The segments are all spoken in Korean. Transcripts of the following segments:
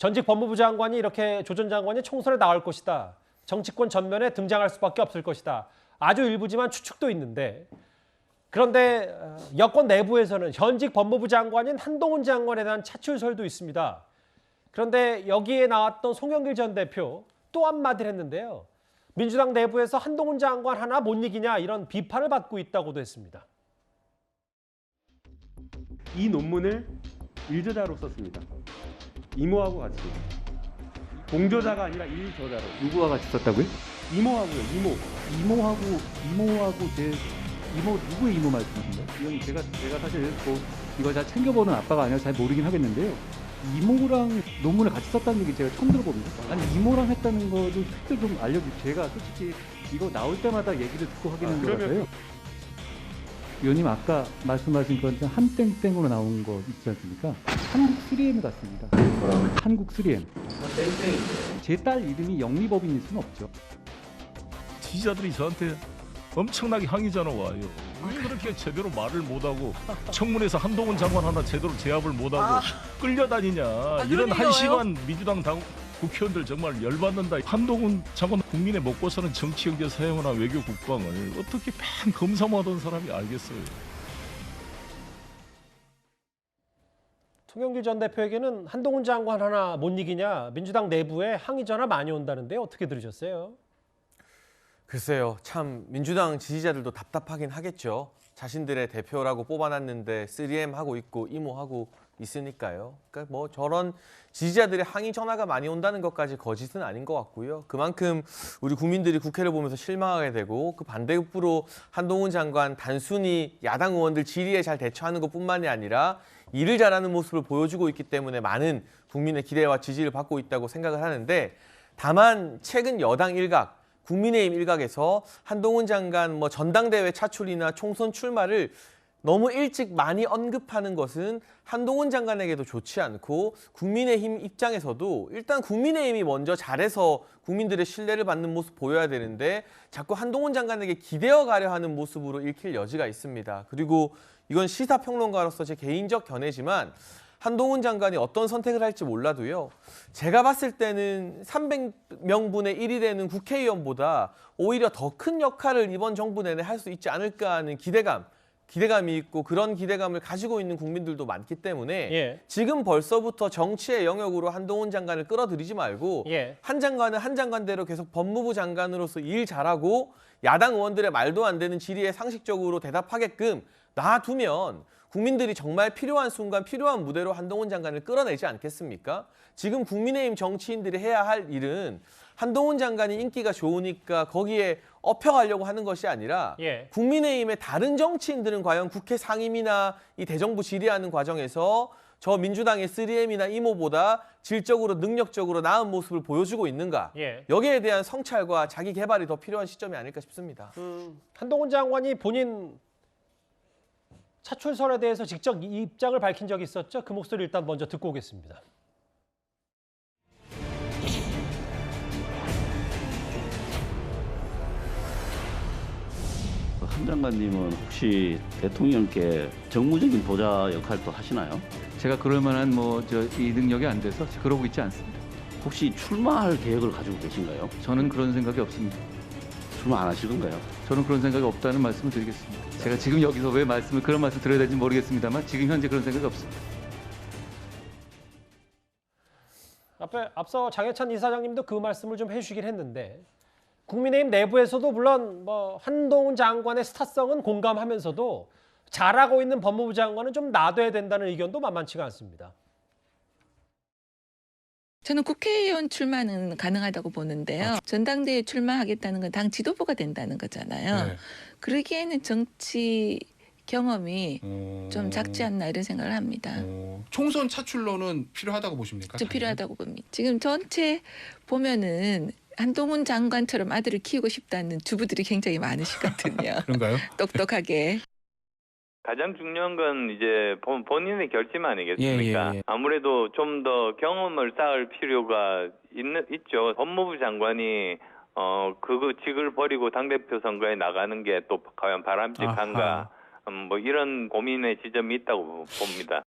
전직 법무부 장관이 이렇게 조 전 장관이 총선에 나올 것이다. 정치권 전면에 등장할 수밖에 없을 것이다. 아주 일부지만 추측도 있는데 그런데 여권 내부에서는 현직 법무부 장관인 한동훈 장관에 대한 차출설도 있습니다. 그런데 여기에 나왔던 송영길 전 대표 또 한마디를 했는데요. 민주당 내부에서 한동훈 장관 하나 못 이기냐 이런 비판을 받고 있다고도 했습니다. 이 논문을 일저자로 썼습니다. 이모하고 같이. 공저자가 아니라 일저자로. 누구와 같이 썼다고요? 이모하고요. 이모하고 이모 누구의 이모 말씀이신가요? 이건 제가 사실 뭐 이걸 잘 챙겨보는 아빠가 아니라 잘 모르긴 하겠는데요. 이모랑 논문을 같이 썼다는 얘기 제가 처음 들어봅니다. 아니 이모랑 했다는 거도 팩트 좀 알려주세요. 제가 솔직히 이거 나올 때마다 얘기를 듣고 확인한 거라서요. 의원님 아까 말씀하신 건 한땡땡으로 나온 거 있지 않습니까? 한국 3M 같습니다. 뭐라고요? 한국 3M. 땡땡인데. 제 딸 이름이 영미법인일 수는 없죠. 지지자들이 저한테 엄청나게 항의자나 와요. 왜 그렇게 제대로 말을 못하고 청문회에서 한동훈 장관 하나 제대로 제압을 못하고 끌려다니냐. 이런 한심한 민주당 국회의원들 정말 열받는다. 한동훈 장관 국민의 먹고 사는 정치, 경제, 사회문화, 외교, 국방을 어떻게 맨 검사하던 사람이 알겠어요. 송영길 전 대표에게는 한동훈 장관 하나 못 이기냐 민주당 내부에 항의 전화 많이 온다는데 어떻게 들으셨어요? 글쎄요. 참 민주당 지지자들도 답답하긴 하겠죠. 자신들의 대표라고 뽑아놨는데 3M 하고 있고 이모하고 있으니까요. 그러니까 뭐 저런 지지자들의 항의 전화가 많이 온다는 것까지 거짓은 아닌 것 같고요. 그만큼 우리 국민들이 국회를 보면서 실망하게 되고 그 반대급부로 한동훈 장관 단순히 야당 의원들 질의에 잘 대처하는 것뿐만이 아니라 일을 잘하는 모습을 보여주고 있기 때문에 많은 국민의 기대와 지지를 받고 있다고 생각을 하는데 다만 최근 여당 일각 국민의힘 일각에서 한동훈 장관 뭐 전당대회 차출이나 총선 출마를 너무 일찍 많이 언급하는 것은 한동훈 장관에게도 좋지 않고 국민의힘 입장에서도 일단 국민의힘이 먼저 잘해서 국민들의 신뢰를 받는 모습 보여야 되는데 자꾸 한동훈 장관에게 기대어 가려 하는 모습으로 읽힐 여지가 있습니다. 그리고 이건 시사평론가로서 제 개인적 견해지만 한동훈 장관이 어떤 선택을 할지 몰라도요. 제가 봤을 때는 300명분의 1이 되는 국회의원보다 오히려 더 큰 역할을 이번 정부 내내 할 수 있지 않을까 하는 기대감이 있고 그런 기대감을 가지고 있는 국민들도 많기 때문에 지금 벌써부터 정치의 영역으로 한동훈 장관을 끌어들이지 말고 한 장관은 한 장관대로 계속 법무부 장관으로서 일 잘하고 야당 의원들의 말도 안 되는 질의에 상식적으로 대답하게끔 놔두면 국민들이 정말 필요한 순간 필요한 무대로 한동훈 장관을 끌어내지 않겠습니까? 지금 국민의힘 정치인들이 해야 할 일은 한동훈 장관이 인기가 좋으니까 거기에 업혀가려고 하는 것이 아니라 국민의힘의 다른 정치인들은 과연 국회 상임이나 이 대정부 질의하는 과정에서 저 민주당의 3M이나 이모보다 질적으로 능력적으로 나은 모습을 보여주고 있는가. 여기에 대한 성찰과 자기 개발이 더 필요한 시점이 아닐까 싶습니다. 한동훈 장관이 본인 차출설에 대해서 직접 입장을 밝힌 적이 있었죠? 그 목소리 일단 먼저 듣고 오겠습니다. 한 장관님은 혹시 대통령께 정무적인 보좌 역할도 하시나요? 제가 그럴 만한 이 능력이 안 돼서 그러고 있지 않습니다. 혹시 출마할 계획을 가지고 계신가요? 저는 그런 생각이 없습니다. 출마 안 하실 건가요? 저는 그런 생각이 없다는 말씀을 드리겠습니다. 제가 지금 여기서 왜 그런 말씀 드려야 될지 모르겠습니다만 지금 현재 그런 생각이 없습니다. 앞서 장해찬 이사장님도 그 말씀을 좀 해주시긴 했는데 국민의힘 내부에서도 물론 한동훈 장관의 스타성은 공감하면서도 잘하고 있는 법무부 장관은 좀 놔둬야 된다는 의견도 만만치가 않습니다. 저는 국회의원 출마는 가능하다고 보는데요. 전당대회에 출마하겠다는 건 당 지도부가 된다는 거잖아요. 그러기에는 정치 경험이 좀 작지 않나 이런 생각을 합니다. 총선 차출로는 필요하다고 보십니까? 좀 필요하다고 봅니다. 지금 전체 보면은 한동훈 장관처럼 아들을 키우고 싶다는 주부들이 굉장히 많으시거든요. 그런가요? 똑똑하게. 가장 중요한 건 이제 본인의 결심 아니겠습니까? 아무래도 좀 더 경험을 쌓을 필요가 있죠. 법무부 장관이 그 직을 버리고 당대표 선거에 나가는 게 또 과연 바람직한가? 뭐 이런 고민의 지점이 있다고 봅니다.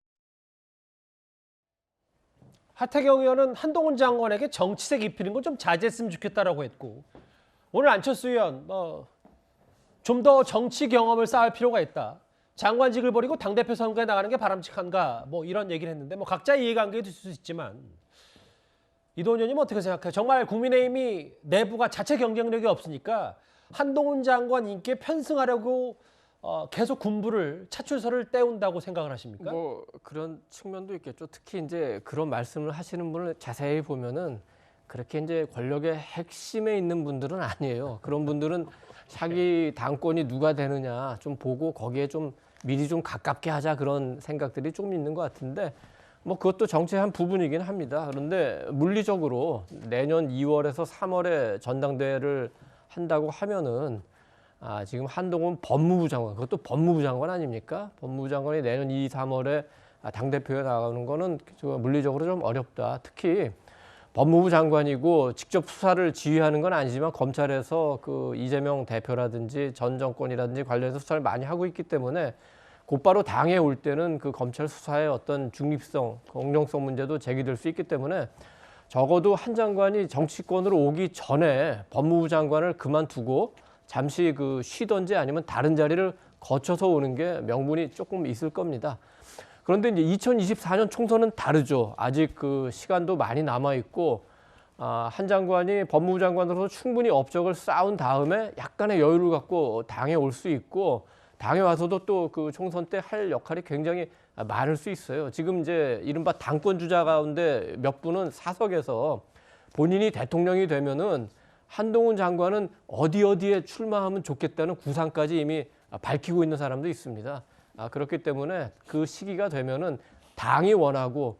하태경 의원은 한동훈 장관에게 정치색 입히는 건 좀 자제했으면 좋겠다라고 했고, 오늘 안철수 의원 좀 더 정치 경험을 쌓을 필요가 있다. 장관직을 버리고 당대표 선거에 나가는 게 바람직한가? 뭐 이런 얘기를 했는데 뭐 각자의 이해관계도 있을 수 있지만 이도훈 의원님 어떻게 생각해요? 정말 국민의힘이 내부가 자체 경쟁력이 없으니까 한동훈 장관 인기에 편승하려고 계속 군부를 차출설을 떼운다고 생각을 하십니까? 뭐 그런 측면도 있겠죠. 특히 이제 그런 말씀을 하시는 분을 자세히 보면은 그렇게 이제 권력의 핵심에 있는 분들은 아니에요. 그런 분들은 자기 당권이 누가 되느냐 좀 보고 거기에 좀 미리 좀 가깝게 하자 그런 생각들이 좀 있는 것 같은데 뭐 그것도 정치의 한 부분이긴 합니다. 그런데 물리적으로 내년 2월에서 3월에 전당대회를 한다고 하면은 지금 한동훈 법무부 장관, 그것도 법무부 장관 아닙니까? 법무부 장관이 내년 2, 3월에 당대표에 나가는 거는 물리적으로 좀 어렵다. 특히 법무부 장관이고 직접 수사를 지휘하는 건 아니지만 검찰에서 그 이재명 대표라든지 전 정권이라든지 관련해서 수사를 많이 하고 있기 때문에 곧바로 당에 올 때는 그 검찰 수사의 어떤 중립성, 공정성 문제도 제기될 수 있기 때문에 적어도 한 장관이 정치권으로 오기 전에 법무부 장관을 그만두고 잠시 그 쉬던지 아니면 다른 자리를 거쳐서 오는 게 명분이 조금 있을 겁니다. 그런데 이제 2024년 총선은 다르죠. 아직 그 시간도 많이 남아 있고 한 장관이 법무부 장관으로서 충분히 업적을 쌓은 다음에 약간의 여유를 갖고 당에 올 수 있고 당에 와서도 또 그 총선 때 할 역할이 굉장히 많을 수 있어요. 지금 이제 이른바 당권 주자 가운데 몇 분은 사석에서 본인이 대통령이 되면은 한동훈 장관은 어디에 출마하면 좋겠다는 구상까지 이미 밝히고 있는 사람도 있습니다. 그렇기 때문에 그 시기가 되면은 당이 원하고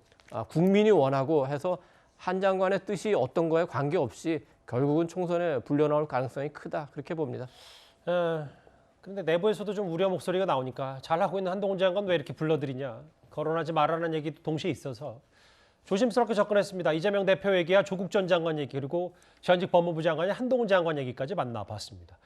국민이 원하고 해서 한 장관의 뜻이 어떤 거에 관계없이 결국은 총선에 불려나올 가능성이 크다 그렇게 봅니다. 그런데 내부에서도 좀 우려 목소리가 나오니까 잘하고 있는 한동훈 장관 왜 이렇게 불러들이냐, 거론하지 말라는 얘기도 동시에 있어서 조심스럽게 접근했습니다. 이재명 대표 얘기와 조국 전 장관 얘기 그리고 전직 법무부 장관의 한동훈 장관 얘기까지 만나봤습니다.